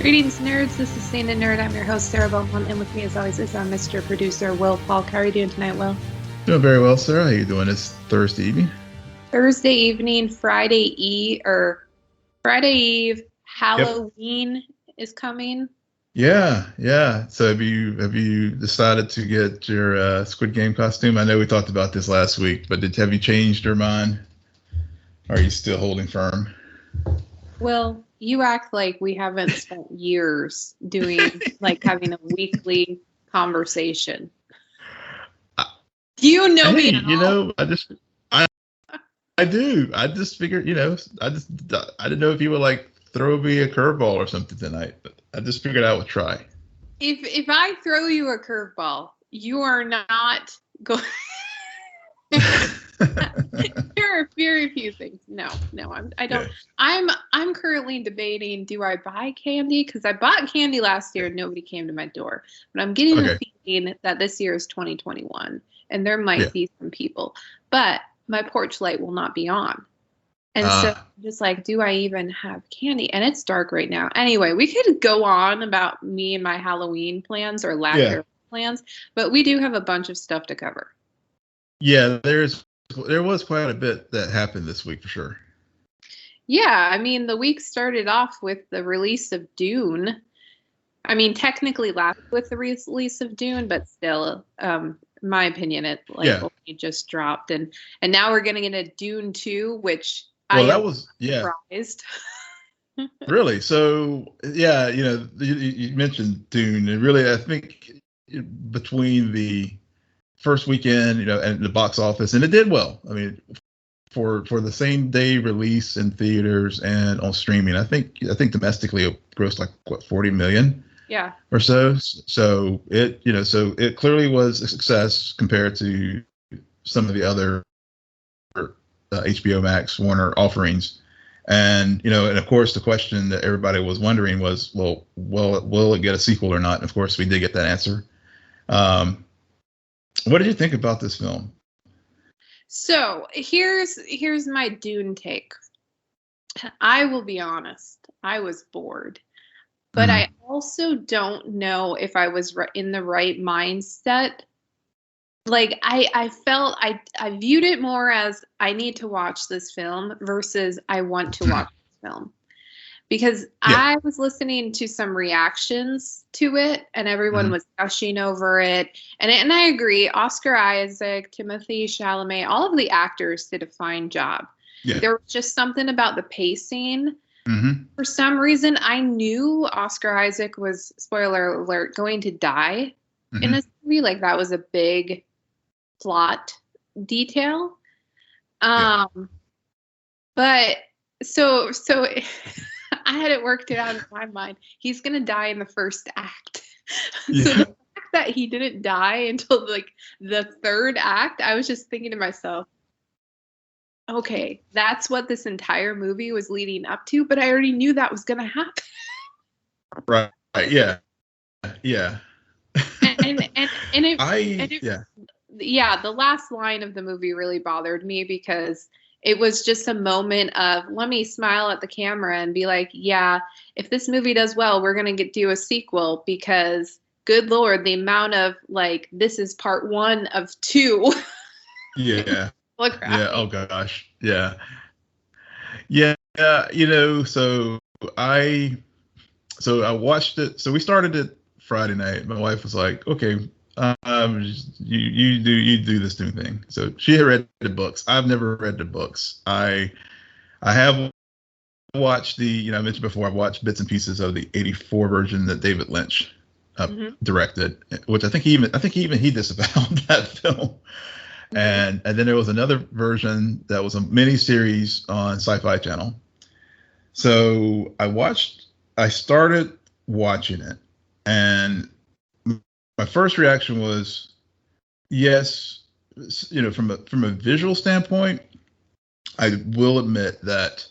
Greetings, nerds. This is SNN Nerd. I'm your host, Sarah Belmont, and with me, as always, is our Mr. Producer, Will Polk. How are you doing tonight, Will? Doing very well, Sarah. How you doing? It's Thursday evening. Thursday evening, Friday Eve, Halloween is coming. Yeah. So have you decided to get your Squid Game costume? I know we talked about this last week, but have you changed your mind? Or are you still holding firm? Well, you act like we haven't spent years doing having a weekly conversation. Do you know me at all? I do. I just figured, I didn't know if you would throw me a curveball or something tonight, but I just figured I would try. If I throw you a curveball, you are not going. There are very few things. No, I don't. Yeah. I'm currently debating, do I buy candy? Because I bought candy last year and nobody came to my door. But I'm getting the feeling that this year is 2021 and there might be some people. But my porch light will not be on. And so I'm just like, do I even have candy? And it's dark right now. Anyway, we could go on about me and my Halloween plans or lack thereof plans, but we do have a bunch of stuff to cover. Yeah, there was quite a bit that happened this week for sure. Yeah, I mean, the week started off with the release of Dune. I mean, technically last with the release of Dune, but still, in my opinion, it only just dropped, and now we're getting into Dune 2, which surprised. Really? So you mentioned Dune, and really, I think between the first weekend, and the box office, and it did well. I mean, for the same day release in theaters and on streaming, I think domestically it grossed 40 million. Yeah. Or so. So it clearly was a success compared to some of the other HBO Max, Warner offerings. And and of course the question that everybody was wondering was, well, will it get a sequel or not? And of course we did get that answer. What did you think about this film? So here's my Dune take. I will be honest, I was bored, but I also don't know if I was in the right mindset. I felt I viewed it more as I need to watch this film versus I want to watch this film. Because I was listening to some reactions to it, and everyone was gushing over it. And I agree, Oscar Isaac, Timothée Chalamet, all of the actors did a fine job. Yeah. There was just something about the pacing. For some reason, I knew Oscar Isaac was, spoiler alert, going to die in this movie. That was a big plot detail. But so I had it worked out in my mind. He's going to die in the first act. Yeah. So the fact that he didn't die until the third act, I was just thinking to myself, okay, that's what this entire movie was leading up to, but I already knew that was going to happen. Right. Yeah. The last line of the movie really bothered me because it was just a moment of, let me smile at the camera and be like, yeah, if this movie does well, we're going to do a sequel, because good Lord, the amount of this is part 1 of 2. Yeah. Look, yeah. Oh gosh. Yeah. So I watched it. So we started it Friday night. My wife was like, okay, you do this Dune thing. So she had read the books. I've never read the books. I have watched I mentioned before, I've watched bits and pieces of the 1984 version that David Lynch directed, which I think he disavowed that film. And then there was another version that was a mini series on Sci-Fi Channel. So I started watching it, and my first reaction was, yes, from a visual standpoint, I will admit that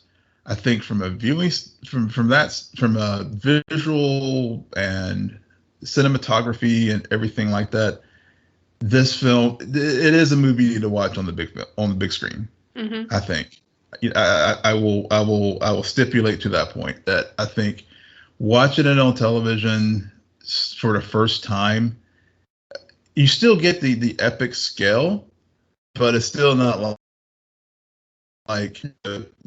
I think from a viewing, from a visual and cinematography and everything like that, this film, it is a movie to watch on the big screen. I think I will stipulate to that point that I think watching it on television for the first time, you still get the epic scale, but it's still not like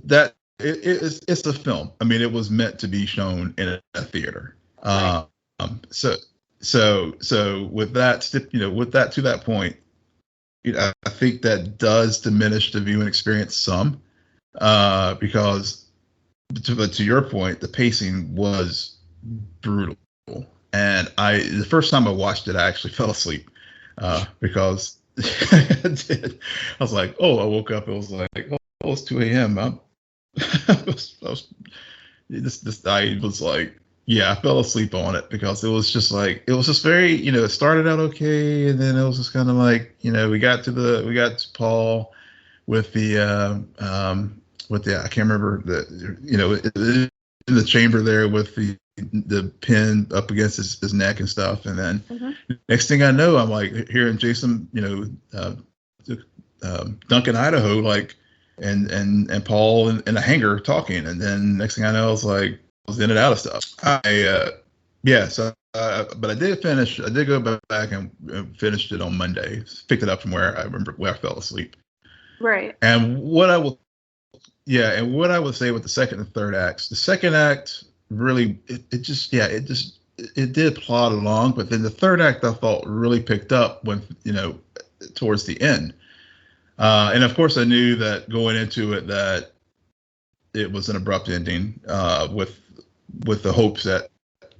that. It's a film. I mean, it was meant to be shown in a theater. Right. So with that, with that to that point, I think that does diminish the viewing experience some, because to your point, the pacing was brutal, and the first time I watched it, I actually fell asleep, because I did. I was like, oh, I woke up. It was like, oh, it's 2 a.m. I was like, yeah, I fell asleep on it because it was just very, it started out okay, and then it was just kind of like, we got to Paul with the I can't remember in the chamber there with the pin up against his neck and stuff, and then next thing I know, I'm like hearing Jason, Duncan, Idaho, like, and Paul in a hangar talking, and then next thing I know, I was in and out of stuff. But I did finish. I did go back and finished it on Monday. Picked it up from where I fell asleep. Right. And what I would say with the second and third acts, the second act really it did plod along, but then the third act I thought really picked up when towards the end. And of course, I knew that going into it that it was an abrupt ending, with the hopes that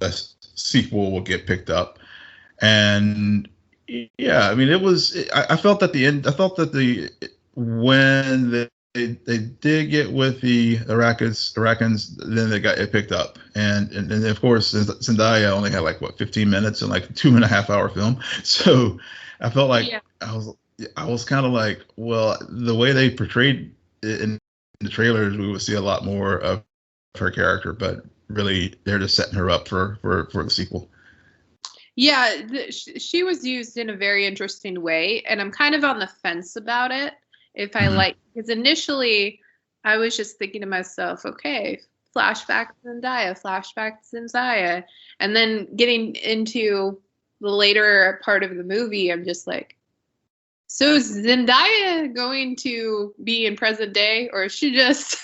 a sequel will get picked up. And yeah, I mean, I felt at the end, I thought that when they did get with the Iraqis, then they got it picked up. And of course, Zendaya only had 15 minutes in a 2.5-hour film. So I felt like I was kind of like, well, the way they portrayed it in the trailers, we would see a lot more of her character, but really they're just setting her up for the sequel. Yeah, she was used in a very interesting way, and I'm kind of on the fence about it. Because initially I was just thinking to myself, okay, flashback to Zendaya, and then getting into the later part of the movie, I'm just like, so is Zendaya going to be in present day, or is she just?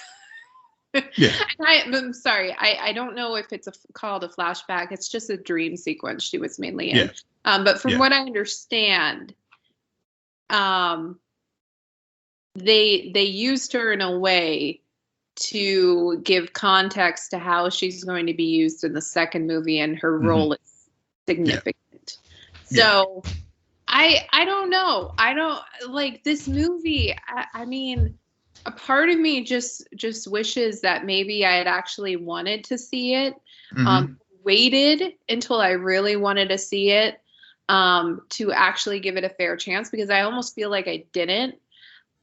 Yeah. I'm sorry. I don't know if it's called a flashback. It's just a dream sequence she was mainly in. Yeah. But from what I understand, they used her in a way to give context to how she's going to be used in the second movie, and her role is significant. Yeah. So I don't know. I don't like this movie. I mean, a part of me just wishes that maybe I had actually wanted to see it, waited until I really wanted to see it, to actually give it a fair chance, because I almost feel like I didn't.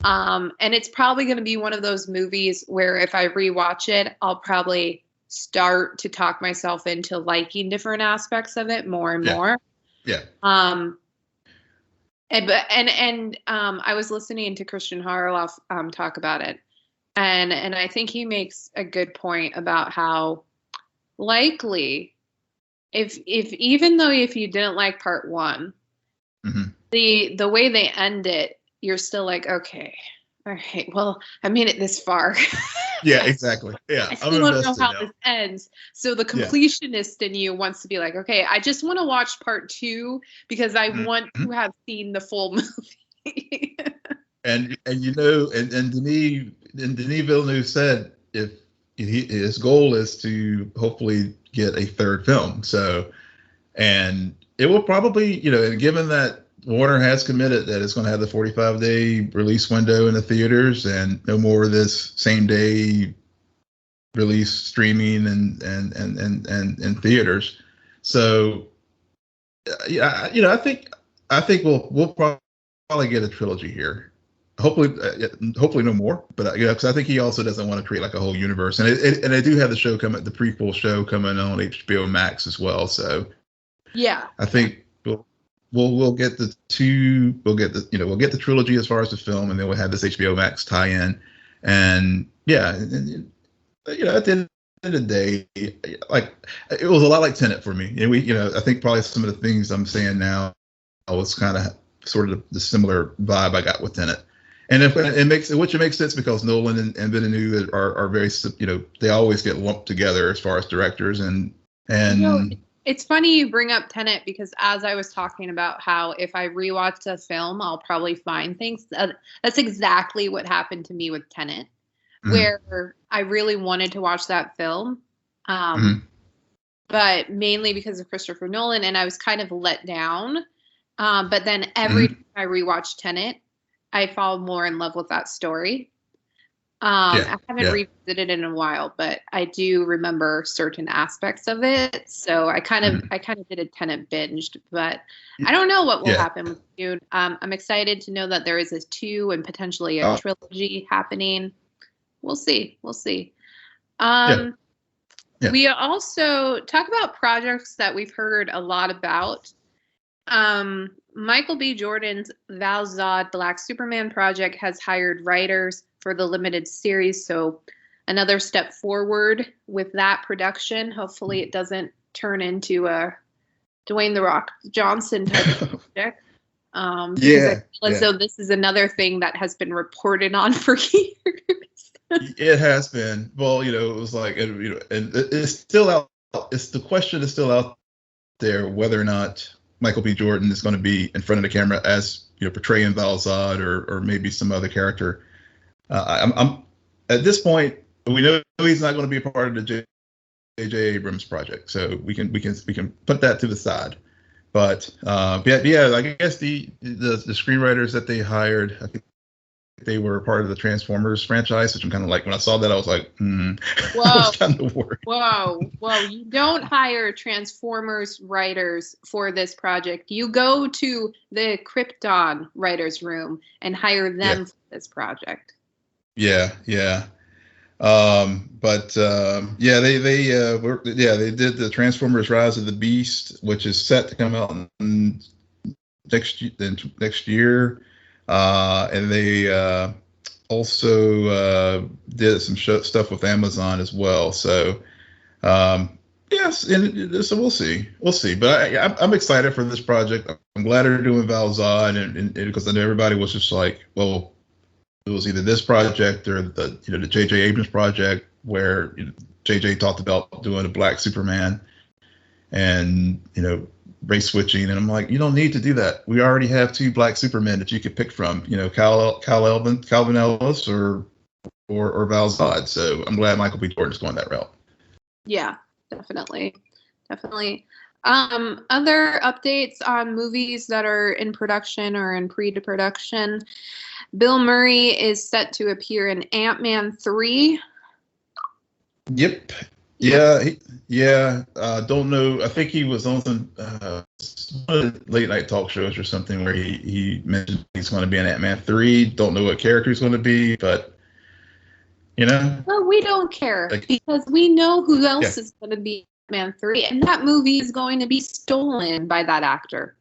And it's probably going to be one of those movies where if I rewatch it, I'll probably start to talk myself into liking different aspects of it more and more. Yeah. I was listening to Christian Harloff talk about it, and I think he makes a good point about how likely if you didn't like part one, the way they end it, you're still like, okay, all right, well, I made it this far. Yeah, exactly. Yeah, I still don't know how this ends. So the completionist in you wants to be like, okay, I just want to watch part two because I want to have seen the full movie. and Denis Villeneuve said his goal is to hopefully get a third film. So, and it will probably, and given that Warner has committed that it's going to have the 45-day release window in the theaters and no more of this same day release streaming and theaters. So I think we'll probably get a trilogy here. Hopefully no more, but because I think he also doesn't want to create a whole universe, and they do have the prequel show coming on HBO Max as well. So yeah, I think we'll get the trilogy as far as the film, and then we'll have this HBO Max tie-in, and at the end of the day, like it was a lot like Tenet for me. And I think probably some of the things I'm saying now was kind of sort of the similar vibe I got with Tenet. And if it makes sense because Nolan and Villeneuve are very, they always get lumped together as far as directors and. It's funny you bring up Tenet because as I was talking about how if I rewatch a film, I'll probably find things. That's exactly what happened to me with Tenet, where I really wanted to watch that film, but mainly because of Christopher Nolan, and I was kind of let down. But then every time I rewatch Tenet, I fall more in love with that story. I haven't revisited it in a while, but I do remember certain aspects of it. So I kind of did a Tenet binge, but I don't know what will happen with Dune. I'm excited to know that there is a 2 and potentially a trilogy happening. We'll see. We also talk about projects that we've heard a lot about. Michael B. Jordan's Val Zod Black Superman project has hired writers for the limited series, so another step forward with that production. Hopefully it doesn't turn into a Dwayne "The Rock" Johnson type of project. I feel as though this is another thing that has been reported on for years. It has been. Well, it was like, and it's still out. The question is still out there whether or not Michael B. Jordan is going to be in front of the camera as portraying Val Zod or maybe some other character. I'm at this point we know he's not going to be a part of the J.J. Abrams project, so we can put that to the side. But I guess the screenwriters that they hired, I think they were part of the Transformers franchise, which I'm kind of like, when I saw that I was like, whoa, I was kind of worried. Whoa, you don't hire Transformers writers for this project. You go to the Krypton writers room and hire them for this project. They did the Transformers Rise of the Beast, which is set to come out next year. And they also did some stuff with Amazon as well. So so we'll see. But I'm excited for this project. I'm glad they're doing Val Zod, and because I know everybody was just like, well, it was either this project or the J.J. Abrams project where J.J. talked about doing a Black Superman and race switching, and I'm like, you don't need to do that. We already have 2 Black Supermen that you could pick from, Calvin Ellis or Val Zod. So I'm glad Michael B. Jordan's going that route. Yeah, definitely. Other updates on movies that are in production or in pre-production. Bill Murray is set to appear in Ant-Man 3. Yep. Yeah. Don't know. I think he was on some late night talk shows or something where he mentioned he's going to be in Ant-Man 3. Don't know what character he's going to be, but Well, we don't care because we know who else is going to be in Ant-Man 3, and that movie is going to be stolen by that actor.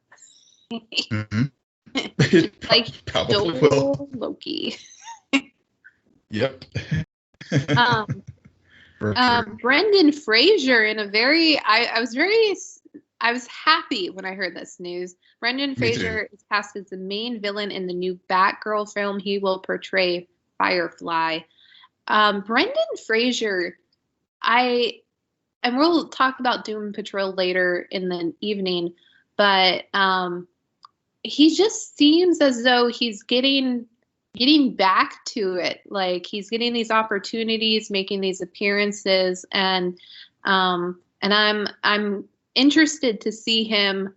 Like stole Loki. Yep. Brendan Fraser in a very I was happy when I heard this news. Brendan Fraser is cast as the main villain in the new Batgirl film. He will portray Firefly. Brendan Fraser, and we'll talk about Doom Patrol later in the evening, but he just seems as though he's getting back to it. Like he's getting these opportunities, making these appearances, and I'm interested to see him.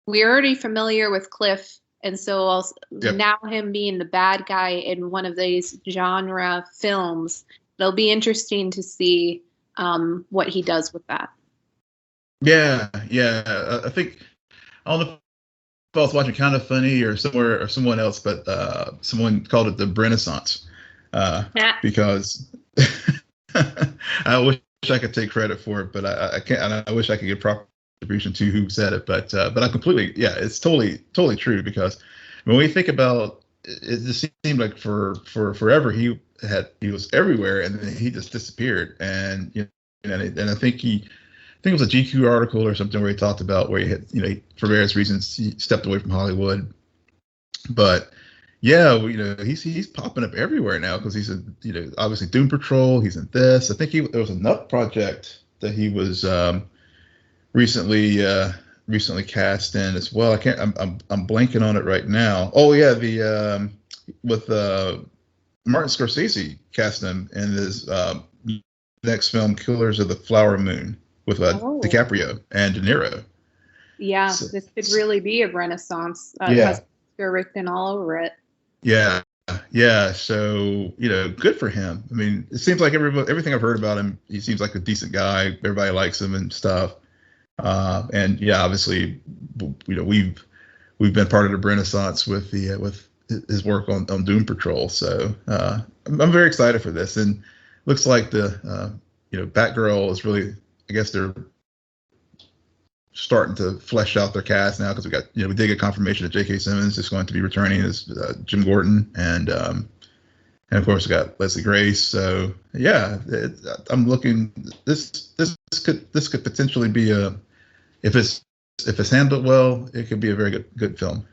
We're already familiar with Cliff, and so now him being the bad guy in one of these genre films, it'll be interesting to see what he does with that. Yeah. I think I don't know if I was watching Kind of Funny or someone else, but someone called it the Renaissance because I wish I could take credit for it, but I can't. And I wish I could give proper attribution to who said it, but I completely, it's totally true, because when we think about it, just seemed like for forever he was everywhere, and then he just disappeared, and and I think it was a GQ article or something where he talked about where he had, for various reasons he stepped away from Hollywood. But yeah, he's popping up everywhere now because he's in, obviously Doom Patrol. He's in this. I think there was another project that he was recently cast in as well. I'm blanking on it right now. Oh yeah, the with Martin Scorsese cast him in his next film, Killers of the Flower Moon, with DiCaprio and De Niro. Yeah, so, this could really be a renaissance. Yeah. It has written all over it. Yeah. So, good for him. I mean, it seems like everything I've heard about him, he seems like a decent guy. Everybody likes him and stuff. And yeah, obviously, we've been part of the renaissance with his work on Doom Patrol. So I'm very excited for this, and looks like the Batgirl is really, I guess they're starting to flesh out their cast now, because we did get confirmation that J.K. Simmons is going to be returning as Jim Gordon, and of course we got Leslie Grace. So yeah, I'm looking. This could potentially be if it's handled well, it could be a very good film.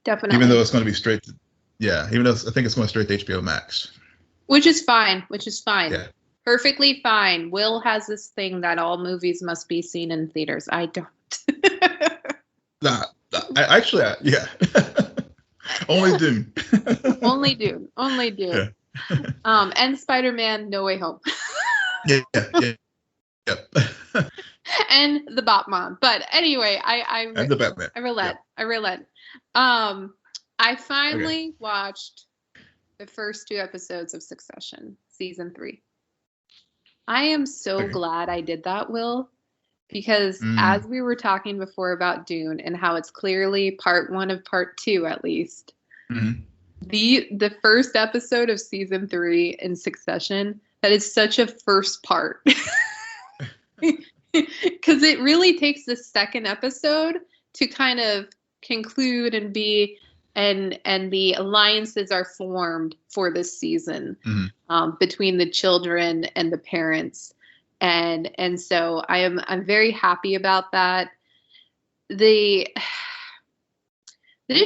Definitely. Even though it's going to be even though I think it's going straight to HBO Max. Which is fine. Yeah. Perfectly fine. Will has this thing that all movies must be seen in theaters. I don't. Yeah. Only Dune. Only Dune. Yeah. And Spider-Man: No Way Home. Yeah. And the Batman. But anyway, and the Batman. I relent. I finally watched the first 2 episodes of Succession, season 3. I am so glad I did that, Will, because as we were talking before about Dune and how it's clearly part 1 of part 2, at least, the first episode of season 3 in Succession, that is such a first part. Because it really takes the second episode to kind of conclude and be, and the alliances are formed for this season between the children and the parents, and so I'm very happy about that. This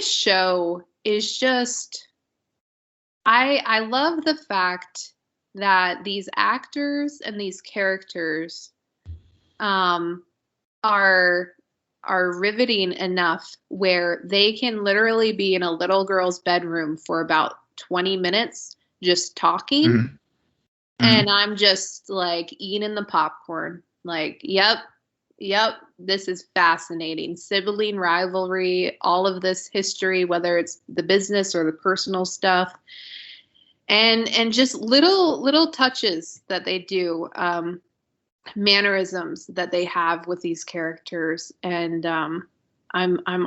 show is just, I love the fact that these actors and these characters are riveting enough where they can literally be in a little girl's bedroom for about 20 minutes just talking. And I'm just like eating the popcorn, like, yep, this is fascinating. Sibling rivalry, all of this history, whether it's the business or the personal stuff, and just little touches that they do, mannerisms that they have with these characters, and I'm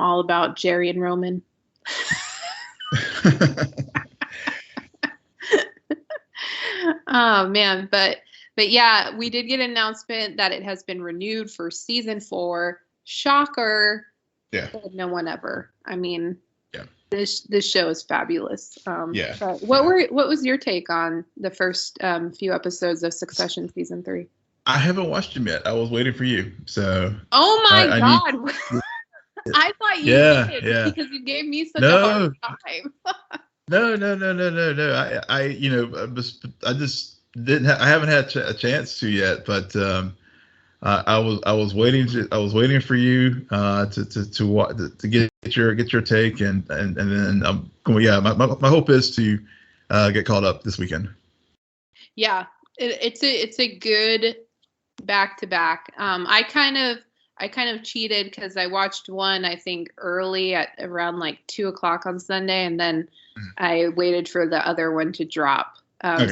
all about Jerry and Roman. Oh man, but yeah, we did get an announcement that it has been renewed for season 4. Shocker. Yeah. No one ever. I mean, yeah. This show is fabulous. Yeah. What was your take on the first few episodes of Succession season 3? I haven't watched them yet. I was waiting for you. So. Oh my God. I thought you did because you gave me such a hard time. No. I haven't had a chance to yet, but I was waiting for you to get your take, and then my hope is to get caught up this weekend. Yeah, it's a good back-to-back. I kind of cheated because I watched one, I think, early at around like 2:00 on Sunday, and then I waited for the other one to drop.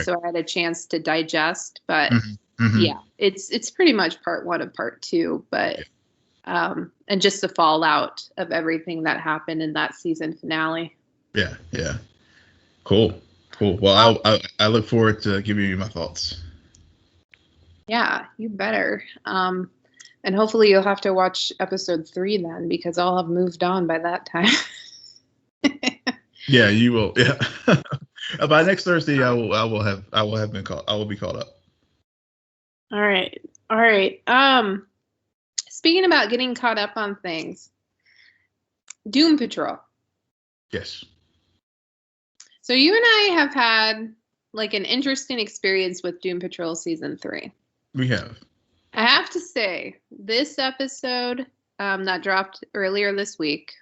So I had a chance to digest, but yeah, it's pretty much part 1 of part 2, but and just the fallout of everything that happened in that season finale. Yeah. Cool. Well, I look forward to giving you my thoughts. Yeah, you better. And hopefully you'll have to watch episode 3 then, because I'll have moved on by that time. Yeah, you will. Yeah. By next Thursday, I will be caught up. All right. All right. Speaking about getting caught up on things, Doom Patrol. Yes. So you and I have had like an interesting experience with Doom Patrol season 3. We have. I have to say, this episode that dropped earlier this week,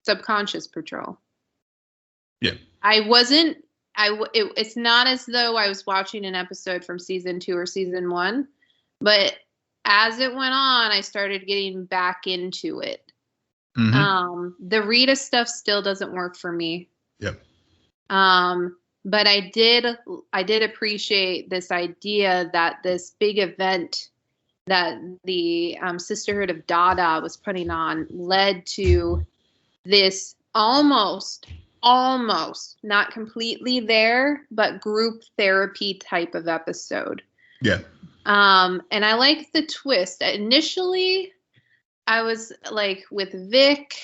Subconscious Patrol. Yeah. It's not as though I was watching an episode from season 2 or season 1, but as it went on, I started getting back into it. Mm-hmm. The Rita stuff still doesn't work for me. Yep. But I did appreciate this idea that this big event that the Sisterhood of Dada was putting on led to this almost not completely there, but group therapy type of episode. Yeah. And I like the twist. Initially, I was like with Vic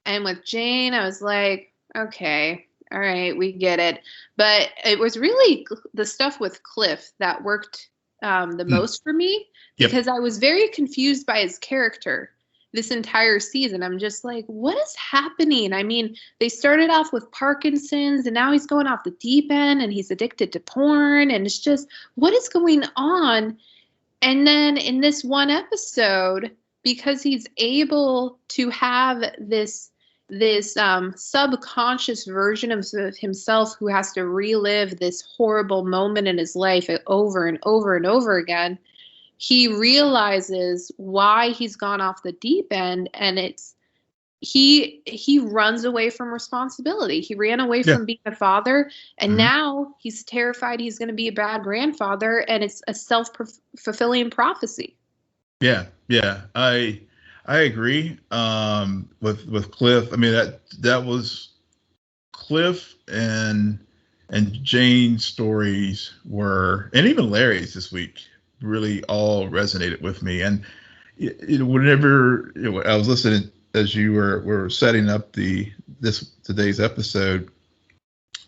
and with Jane, I was like, okay, all right, we get it. But it was really the stuff with Cliff that worked the most for me, because I was very confused by his character this entire season. I'm just like, what is happening? I mean, they started off with Parkinson's and now he's going off the deep end and he's addicted to porn, and it's just, what is going on? And then in this one episode, because he's able to have this subconscious version of himself who has to relive this horrible moment in his life over and over and over again, he realizes why he's gone off the deep end, and it's he runs away from responsibility. He ran away from being a father, and now he's terrified he's going to be a bad grandfather, and it's a self-fulfilling prophecy. Yeah, I agree. With Cliff, I mean that was Cliff and Jane's stories were, and even Larry's this week, really all resonated with me. And whenever I was listening as you were setting up today's episode,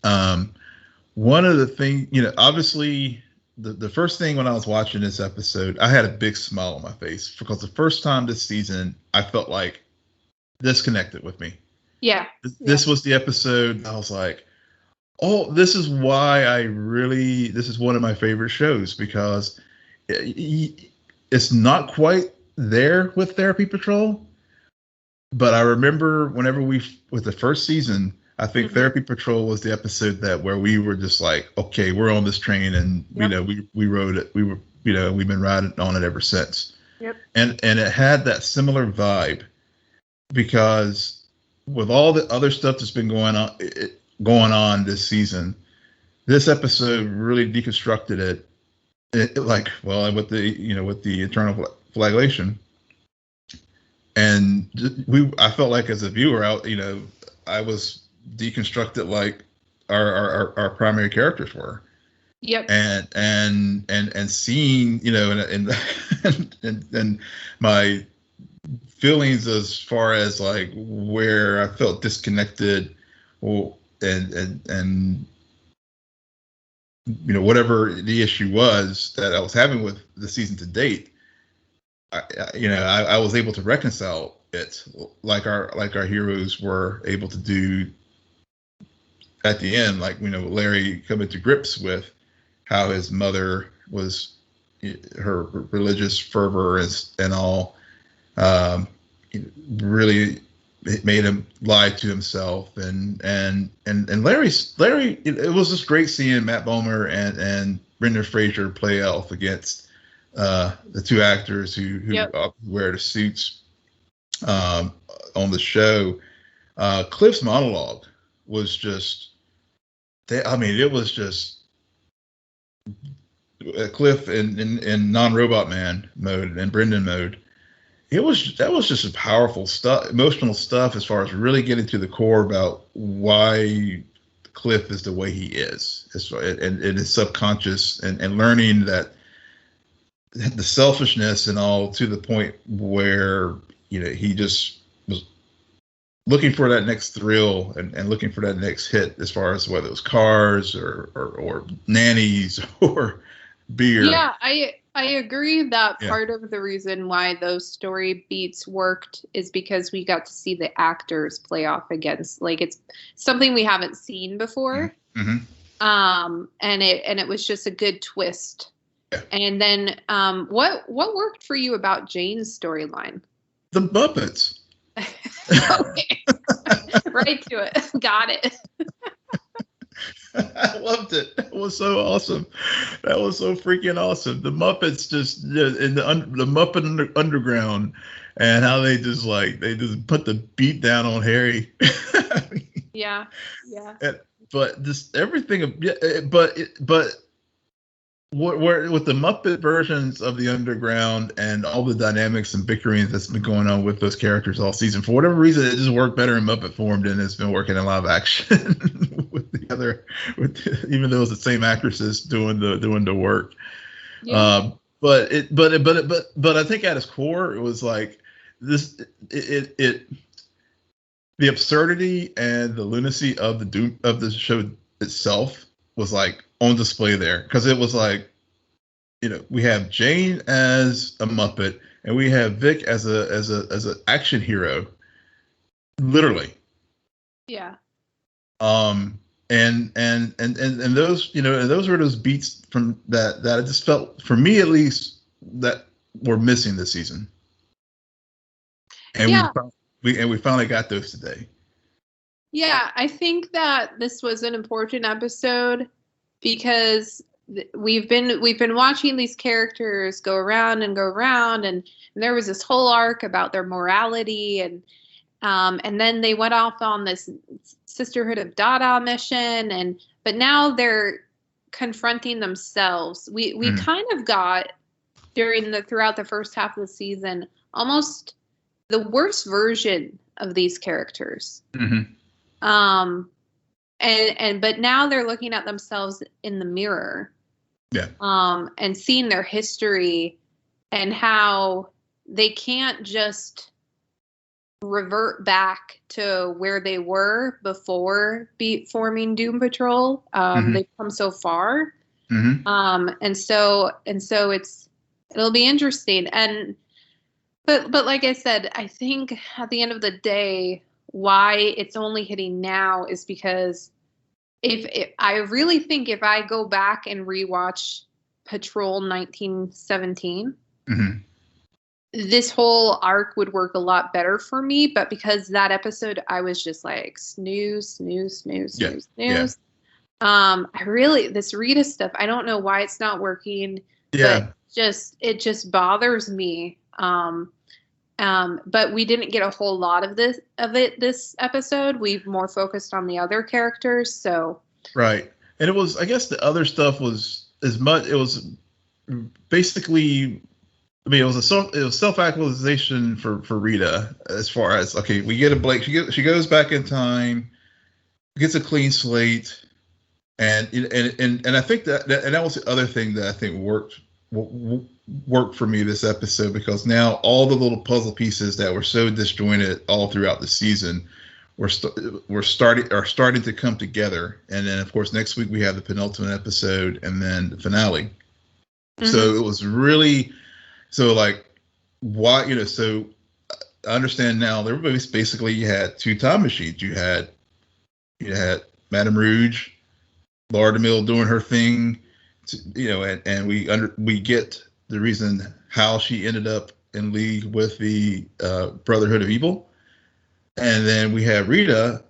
one of the things, obviously the first thing when I was watching this episode, I had a big smile on my face, because the first time this season I felt like this connected with me. Yeah. This was the episode I was like, oh, this is why this is one of my favorite shows, because it's not quite there with Therapy Patrol. But I remember whenever with the first season, I think Therapy Patrol was the episode where we were just like, okay, we're on this train, and we rode it. We've been riding on it ever since. Yep. And it had that similar vibe, because with all the other stuff that's been going on this season, this episode really deconstructed it. With the eternal flagellation. And I felt like as a viewer, I was deconstructed like our primary characters were. Yep. And seeing, and my feelings as far as like where I felt disconnected, and whatever the issue was that I was having with the season to date, I was able to reconcile it like our heroes were able to do at the end. Like, Larry coming to grips with how his mother was, her religious fervor and all, really made him lie to himself. And Larry, it was just great seeing Matt Bomer and Brendan Fraser play off against the two actors who wear the suits on the show. Cliff's monologue was just, it was just Cliff in non-robot man mode and Brendan mode. That was just a powerful stuff, emotional stuff, as far as really getting to the core about why Cliff is the way he is, and his subconscious, and learning that the selfishness and all, to the point where he just was looking for that next thrill and looking for that next hit, as far as whether it was cars or nannies or beer. Yeah, I agree that Yeah. part of the reason why those story beats worked is because we got to see the actors play off against, like, it's something we haven't seen before. Mm-hmm. And it was just a good twist. Yeah. And then what worked for you about Jane's storyline? The Muppets. Okay. Right to it. Got it. I loved it. It was so awesome. That was so freaking awesome. The Muppets just in the Muppet Underground, and how they just put the beat down on Harry. Yeah. But just everything. But where with the Muppet versions of the Underground and all the dynamics and bickering that's been going on with those characters all season, for whatever reason, it just worked better in Muppet form than it's been working in live action with the other, even though it's the same actresses doing the work. Yeah. But I think at its core, it was like this. The absurdity and the lunacy of the show itself was like on display there, because it was like, we have Jane as a Muppet and we have Vic as a action hero, literally. Yeah. And those, and those were those beats from that I just felt, for me at least, that were missing this season. And yeah. we finally got those today. Yeah, I think that this was an important episode because we've been watching these characters go around, and there was this whole arc about their morality, and then they went off on this Sisterhood of Dada mission, but now they're confronting themselves. We kind of got throughout the first half of the season almost the worst version of these characters. Mm-hmm. But now they're looking at themselves in the mirror. Yeah. And seeing their history and how they can't just revert back to where they were before forming Doom Patrol. They've come so far. Mm-hmm. And so it'll be interesting. But like I said, I think at the end of the day, why it's only hitting now is because I really think if I go back and rewatch Patrol 1917, mm-hmm. this whole arc would work a lot better for me. But because that episode, I was just like snooze. Yeah. This Rita stuff, I don't know why it's not working. Yeah. But it just bothers me. But we didn't get a whole lot of this episode. We've more focused on the other characters. So right, and it was, I guess, the other stuff was it was basically, I mean, it was self-actualization for Rita, as far as, okay, we get a Blake. She goes back in time, gets a clean slate, and I think that was the other thing that I think worked for me this episode, because now all the little puzzle pieces that were so disjointed all throughout the season were starting to come together. And then, of course, next week we have the penultimate episode and then the finale. Mm-hmm. So it was really, so like, why, so I understand now, there was basically, you had two time machines. You had Madame Rouge, Laura DeMille doing her thing, and we get the reason how she ended up in league with the Brotherhood of Evil. And then we have Rita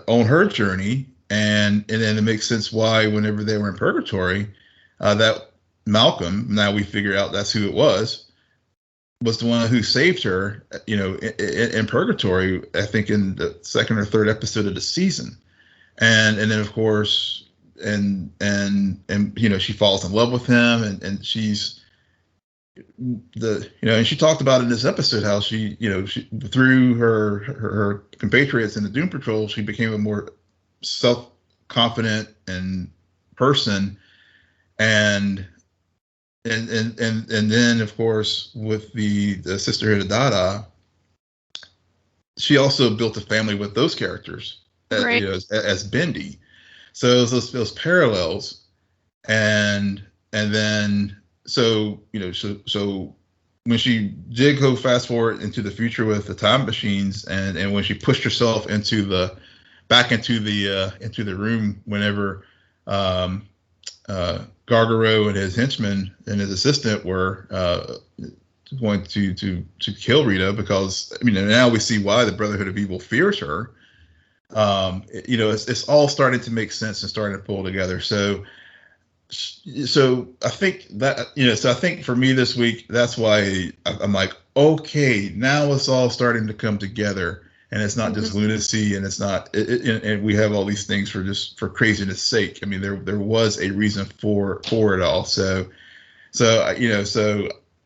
on her journey, and then it makes sense why whenever they were in purgatory, that Malcolm, now we figure out that's who it was the one who saved her, in purgatory, I think in the second or third episode of the season. And then, of course, and she falls in love with him, and she's and she talked about in this episode how she through her compatriots in the Doom Patrol, she became a more self-confident and person, and then, of course, with the Sisterhood of Dada, she also built a family with those characters, right, as Bendy. So those parallels, and then so when she did go fast forward into the future with the time machines, and when she pushed herself into the room whenever Gargaro and his henchmen and his assistant were going to kill Rita, because now we see why the Brotherhood of Evil fears her. It's all starting to make sense and starting to pull together. So I think that, so I think for me this week, that's why I'm like, okay, now it's all starting to come together, and it's not just lunacy, and it's not, and we have all these things for craziness sake. I mean, there was a reason for it all. So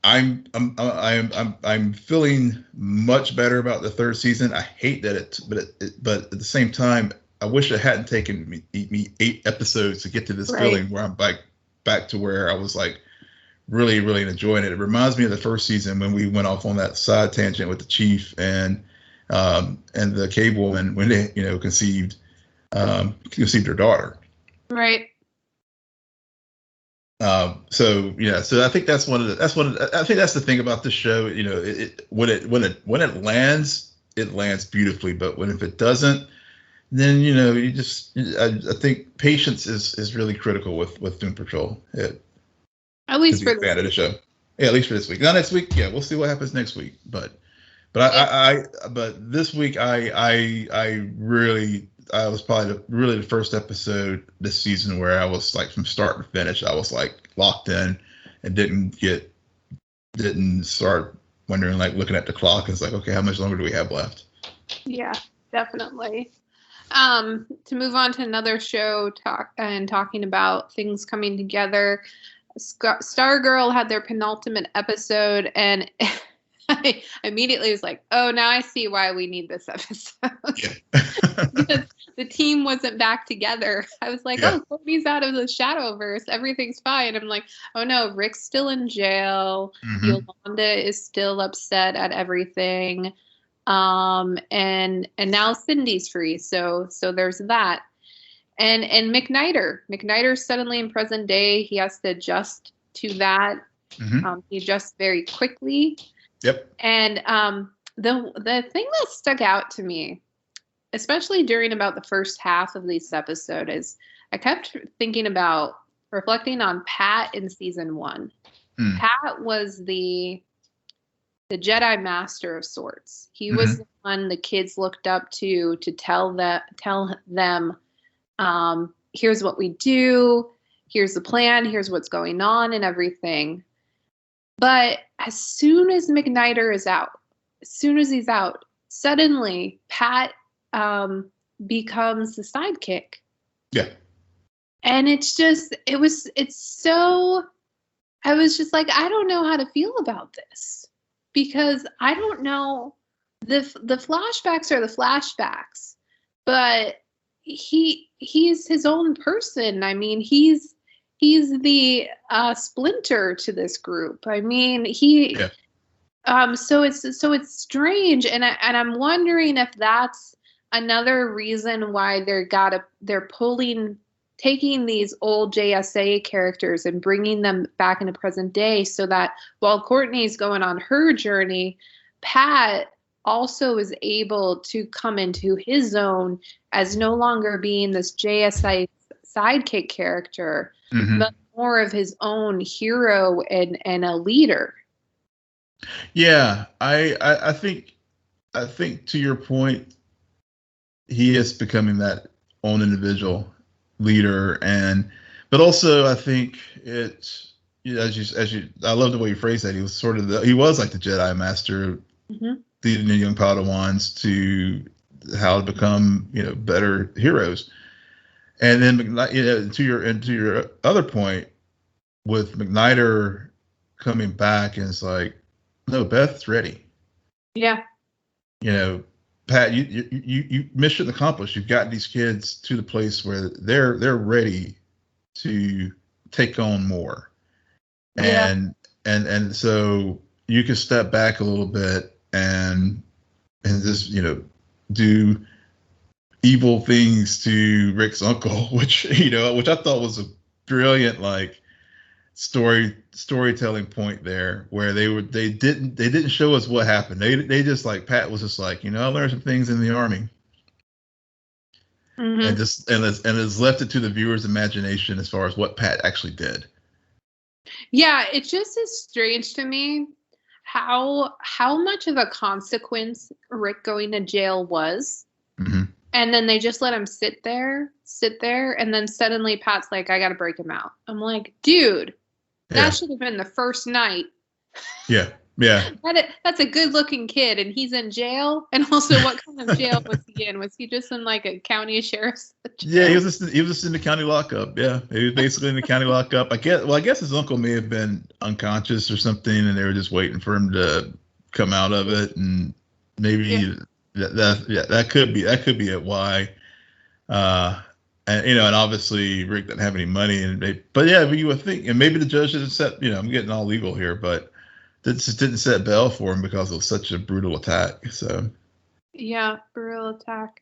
I'm feeling much better about the third season. I hate that but at the same time, I wish it hadn't taken me 8 episodes to get to this feeling where I'm back to where I was like really, really enjoying it. It reminds me of the first season when we went off on that side tangent with the chief and the cave woman when they, conceived her daughter. Right. So I think that's I think that's the thing about this show. When it lands, it lands beautifully. But if it doesn't, then I think patience is really critical with Doom Patrol. At least for this the show. Yeah, at least for this week. Now next week, we'll see what happens next week. But this week I was probably the first episode this season where I was like from start to finish, I was like locked in and didn't start wondering, like looking at the clock. It's like, okay, how much longer do we have left? Yeah, definitely. To move on to another show, talking about things coming together. Stargirl had their penultimate episode, and I immediately was like, oh, now I see why we need this episode. Yeah. Because the team wasn't back together. I was like, oh, Courtney's out of the Shadowverse. Everything's fine. I'm like, oh no, Rick's still in jail. Yolanda is still upset at everything. And now Cindy's free. So there's that. And McNider's suddenly in present day. He has to adjust to that. He adjusts very quickly. Yep. And the thing that stuck out to me, especially during about the first half of this episode, is I kept reflecting on Pat in season 1. Pat was the Jedi Master of sorts. He was the one the kids looked up to tell them, here's what we do, here's the plan, here's what's going on and everything. But as soon as McNider is out, suddenly Pat becomes the sidekick. Yeah. And I was just like, I don't know how to feel about this, because I don't know, the flashbacks are the flashbacks, but he's his own person. I mean, he's the Splinter to this group. I mean, so it's strange, and I'm wondering if that's another reason why they're taking these old JSA characters and bringing them back into present day, so that while Courtney's going on her journey, Pat also is able to come into his own as no longer being this JSA sidekick character, but more of his own hero and a leader. Yeah, I think to your point, he is becoming that own individual leader, but also I think it's, I love the way you phrased that. He was he was like the Jedi Master, leading the young Padawans to how to become better heroes. And then to your other point, with McNider coming back, and it's like, no, Beth's ready. Yeah. Pat, you mission accomplished. You've gotten these kids to the place where they're ready to take on more. And so you can step back a little bit and just do evil things to Rick's uncle, which I thought was a brilliant storytelling point there where they didn't show us what happened. They just like Pat was just like, I learned some things in the army. Mm-hmm. And just and it's left it to the viewer's imagination as far as what Pat actually did. Yeah, it just is strange to me how much of a consequence Rick going to jail was. Mm-hmm. And then they just let him sit there, and then suddenly Pat's like, I gotta break him out. I'm like, dude, that should have been the first night. Yeah. That's a good-looking kid, and he's in jail. And also, what kind of jail was he in? Was he just in like a county sheriff's jail? Yeah, he was just in the county lockup. Yeah, he was basically in the county lockup. I guess his uncle may have been unconscious or something, and they were just waiting for him to come out of it, and maybe that could be it. Why? And obviously Rick didn't have any money, but you would think, and maybe the judge didn't set. I'm getting all legal here, but didn't set bail for him because of such a brutal attack. So yeah, brutal attack.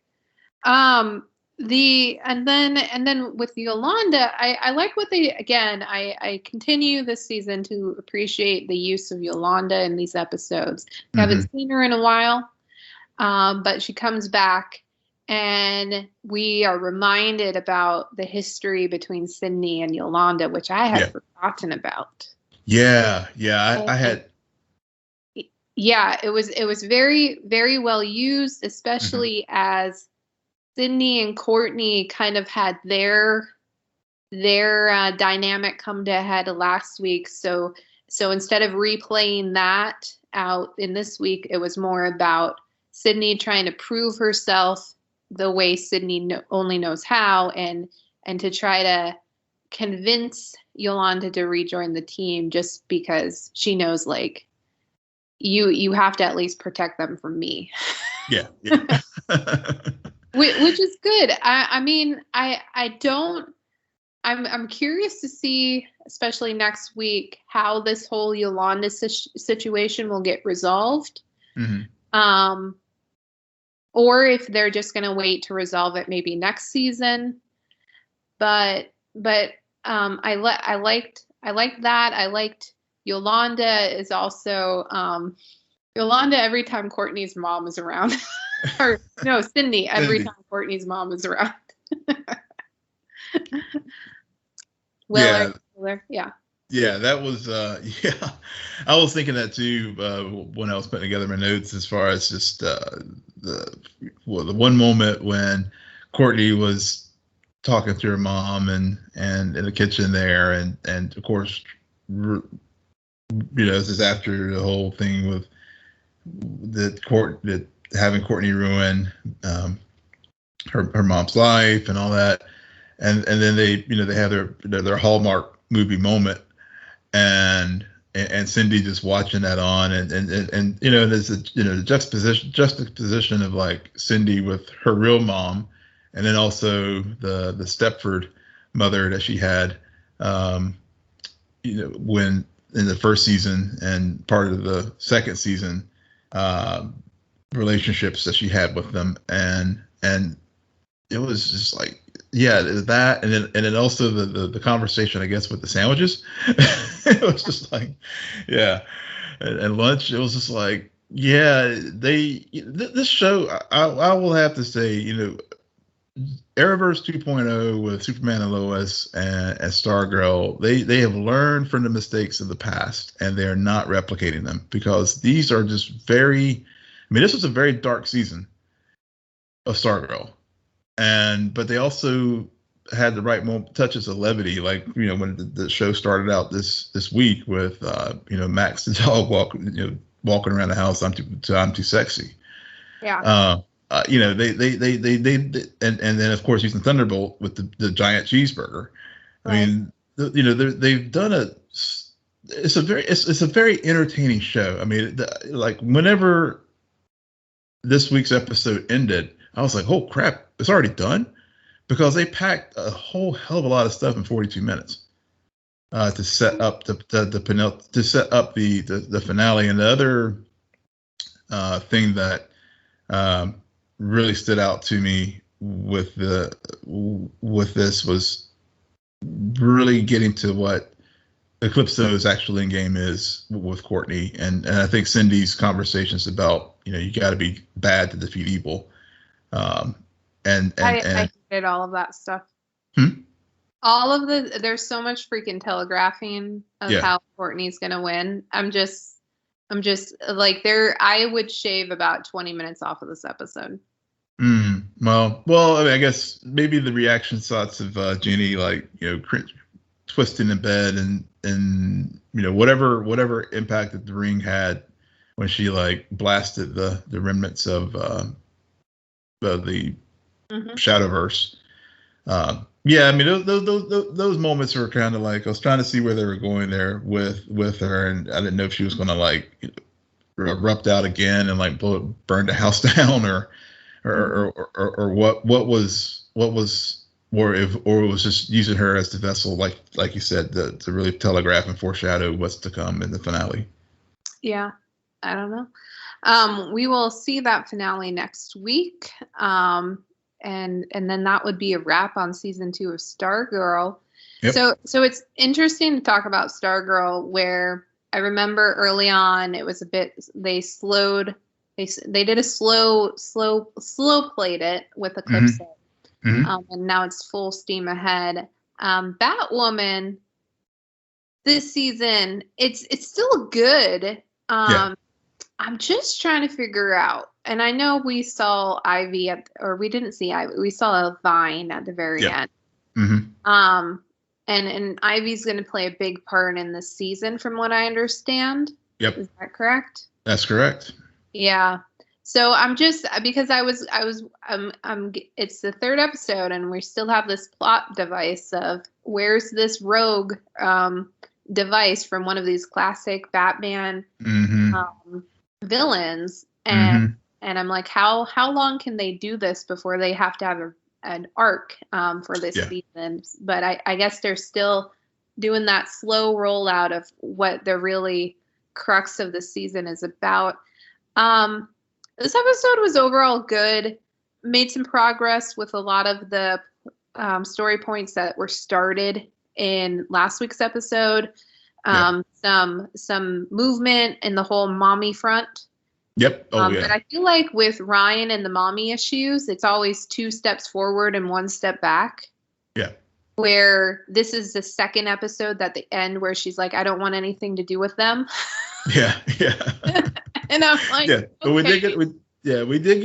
And then with Yolanda, I like what I continue this season to appreciate the use of Yolanda in these episodes. I haven't seen her in a while, but she comes back, and we are reminded about the history between Sydney and Yolanda, which I had forgotten about. Yeah, I had. Yeah, it was very, very well used, especially as Sydney and Courtney kind of had their dynamic come to a head last week. So instead of replaying that out in this week, it was more about Sydney trying to prove herself the way Sydney only knows how, and to try to convince Yolanda to rejoin the team, just because she knows, like, you have to at least protect them from me. Yeah. Which is good. I'm curious to see, especially next week, how this whole Yolanda situation will get resolved. Mm-hmm. Or if they're just going to wait to resolve it maybe next season. But I liked that. I liked Yolanda is also Yolanda every time Courtney's mom is around. Or no, Sydney every time Courtney's mom is around. Willer. Yeah, that was I was thinking that too when I was putting together my notes, as far as just the one moment when Courtney was talking to her mom and in the kitchen there, and of course, this is after the whole thing with having Courtney ruin her mom's life and all that, and then they have their Hallmark movie moment, and Cindy just watching that on, and there's the juxtaposition of like Cindy with her real mom, and then also the Stepford mother that she had, when in the first season and part of the second season, relationships that she had with them, and it was just like, that, and then also the conversation, I guess, with the sandwiches. It was just like, and lunch, it was just like, this show, I will have to say, Arrowverse 2.0 with Superman and Lois and Stargirl, they have learned from the mistakes of the past, and they're not replicating them, because these are just this was a very dark season of Stargirl, but they also had the right touches of levity, like when the show started out this week with Max the dog walking around the house, I'm too sexy. Yeah. They and then of course using Thunderbolt with the giant cheeseburger. Right. I mean, they've done it's a very entertaining show. I mean, like whenever this week's episode ended, I was like, oh crap, it's already done, because they packed a whole hell of a lot of stuff in 42 minutes to set up the finale. And the other thing that really stood out to me with this was really getting to what Eclipso's actual in game is with Courtney, and I think Cindy's conversations about you got to be bad to defeat evil, and I hated all of that stuff. All of there's so much freaking telegraphing of how Courtney's gonna win. I'm just like I would shave about 20 minutes off of this episode. Well, I mean, I guess maybe the reaction shots of Jeannie, like twisting in bed and whatever impact that the ring had when she like blasted the remnants of the Shadowverse. I mean those moments were kind of like I was trying to see where they were going there with her, and I didn't know if she was going to like erupt out again and like burn the house down or what was or it was just using her as the vessel, like you said, to really telegraph and foreshadow what's to come in the finale. Yeah, I don't know. We will see that finale next week. And then that would be a wrap on season 2 of Stargirl. Yep. So it's interesting to talk about Stargirl, where I remember early on it was a bit they did a slow played it with Eclipse. And now it's full steam ahead. Batwoman this season, it's still good. I'm just trying to figure out, and I know we saw Ivy we didn't see Ivy. We saw a Vine at the very end. And Ivy's going to play a big part in this season, from what I understand. Yep. Is that correct? That's correct. Yeah. So I'm just because it's the 3rd episode and we still have this plot device of where's this rogue device from one of these classic Batman villains, and I'm like, how long can they do this before they have to have an arc for this season? But I guess they're still doing that slow rollout of what the really crux of the season is about. This episode was overall good. Made some progress with a lot of the story points that were started in last week's episode. Some movement in the whole mommy front. Yep. But I feel like with Ryan and the mommy issues, it's always 2 steps forward and 1 step back. Yeah. Where this is the 2nd episode at the end where she's like, I don't want anything to do with them. Yeah. And I'm like, but we did get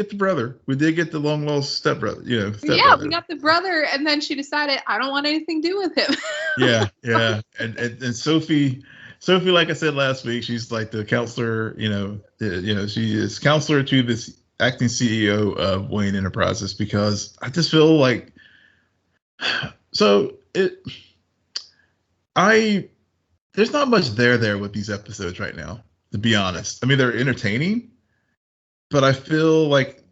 the brother. We did get the long lost stepbrother. We got the brother, and then she decided I don't want anything to do with him. Yeah. And Sophie, like I said last week, she's like the counselor. She is counselor to this acting CEO of Wayne Enterprises, because I just feel like there's not much there with these episodes right now, to be honest. I mean, they're entertaining, but I feel like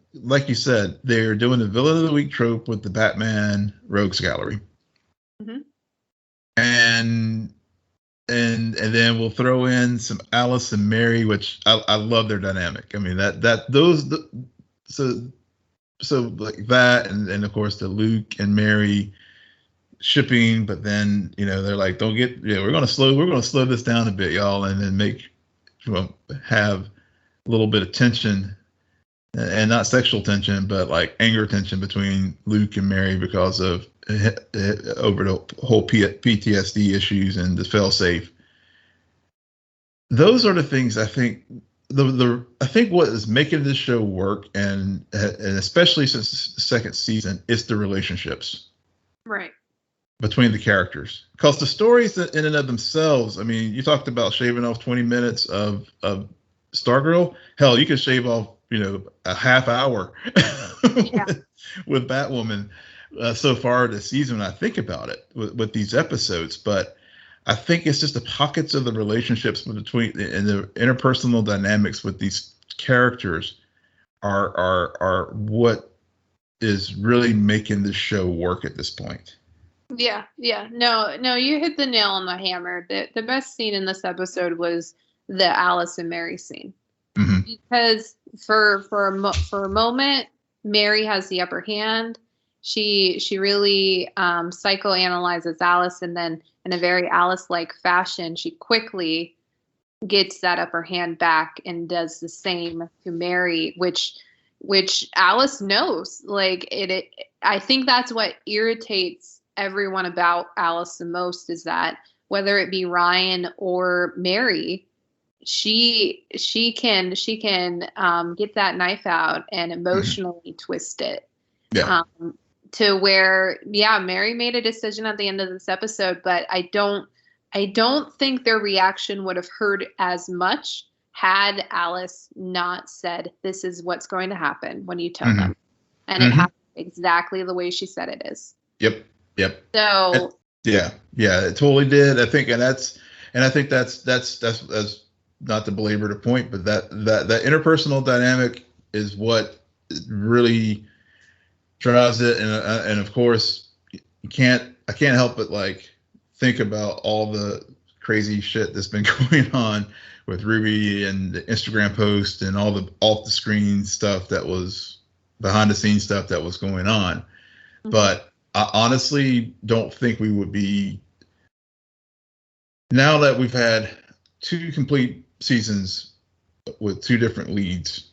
you said, they're doing the villain of the week trope with the Batman Rogues Gallery. And then we'll throw in some Alice and Mary, which I love their dynamic. I mean, so like that, and of course the Luke and Mary shipping, but then they're like, we're gonna slow this down a bit, y'all, and then have a little bit of tension, and not sexual tension, but like anger tension between Luke and Mary because of over the whole PTSD issues and the failsafe. Those are the things I think. I think what is making this show work, and especially since the 2nd season, is the relationships. Right. Between the characters, because the stories in and of themselves, I mean, you talked about shaving off 20 minutes of Stargirl. Hell, you could shave off a half hour with Batwoman so far this season when I think about it with these episodes. But I think it's just the pockets of the relationships between and the interpersonal dynamics with these characters are what is really making this show work at this point. Yeah. No, you hit the nail on the hammer. The best scene in this episode was the Alice and Mary scene. Because for a moment, Mary has the upper hand, She really psychoanalyzes Alice, and then in a very Alice-like fashion, she quickly gets that upper hand back and does the same to Mary, which Alice knows. Like I think that's what irritates everyone about Alice the most, is that whether it be Ryan or Mary, she can get that knife out and emotionally twist it. Yeah. To where, yeah, Mary made a decision at the end of this episode, but I don't think their reaction would have hurt as much had Alice not said, "This is what's going to happen when you tell them," and it happened exactly the way she said it is. Yep. So yeah, it totally did. I think, and I think that's not to belabor the point, but that interpersonal dynamic is what really drives it. And of course, I can't help but like think about all the crazy shit that's been going on with Ruby and the Instagram post and all the off the screen stuff that was behind the scenes stuff that was going on. But I honestly don't think we would be, now that we've had 2 complete seasons with 2 different leads,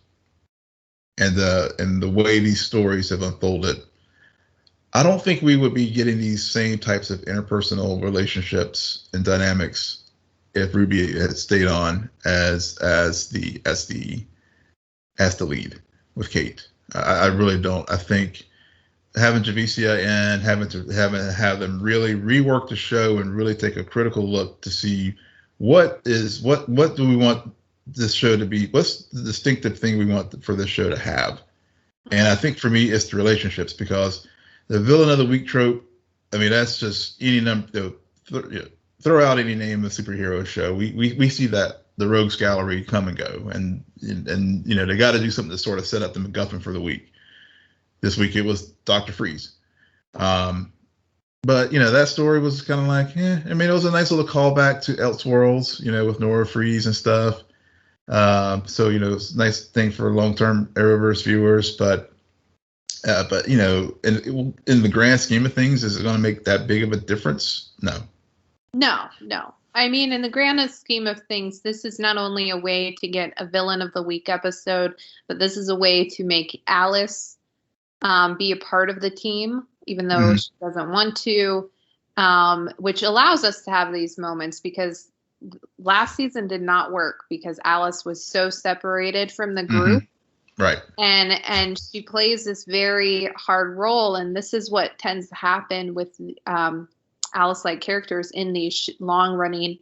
and the way these stories have unfolded, I don't think we would be getting these same types of interpersonal relationships and dynamics if Ruby had stayed on as the lead with Kate. I really don't. I think having Javicia in, having them really rework the show and really take a critical look to see what do we want this show to be, what's the distinctive thing we want for this show to have. And I think for me it's the relationships, because the villain of the week trope, I mean, that's just any number, throw out any name of superhero show, we see that the rogues gallery come and go, and you know, they got to do something to sort of set up the MacGuffin for the week. This week it was Dr. Freeze. But you know, that story was kind of like, I mean, it was a nice little callback to Elseworlds, you know, with Nora Freeze and stuff. So you know, it's a nice thing for long-term Arrowverse viewers, but you know, in the grand scheme of things, is it going to make that big of a difference? No. I mean, in the grandest scheme of things, this is not only a way to get a villain of the week episode, but this is a way to make Alice be a part of the team, even though she doesn't want to, which allows us to have these moments, because last season did not work because Alice was so separated from the group. Right. And she plays this very hard role, and this is what tends to happen with Alice-like characters in these long-running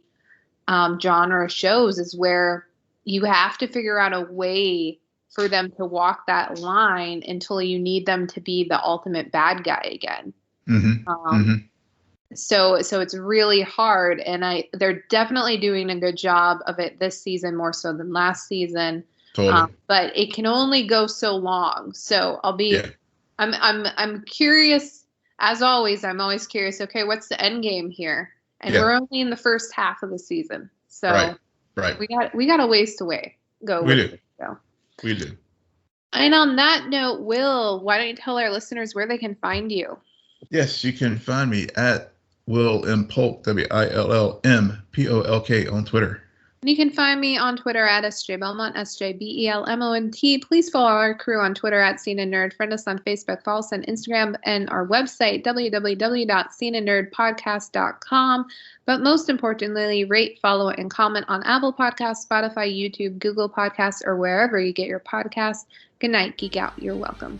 genre shows, is where you have to figure out a way for them to walk that line until you need them to be the ultimate bad guy again. So it's really hard, and they're definitely doing a good job of it this season, more so than last season. Totally. But it can only go so long. So I'm curious, as always. I'm always curious. Okay, what's the end game here? And we're only in the first half of the season, so right. We got a ways to go. We do. And on that note, Will, why don't you tell our listeners where they can find you? Yes, you can find me at Will M. Polk, WILLMPOLK on Twitter. And you can find me on Twitter at SJ Belmont, SJBELMONT. Please follow our crew on Twitter at CNN Nerd. Friend us on Facebook, follow us on Instagram, and our website, www.cnnerdpodcast.com. But most importantly, rate, follow, and comment on Apple Podcasts, Spotify, YouTube, Google Podcasts, or wherever you get your podcasts. Good night, Geek Out. You're welcome.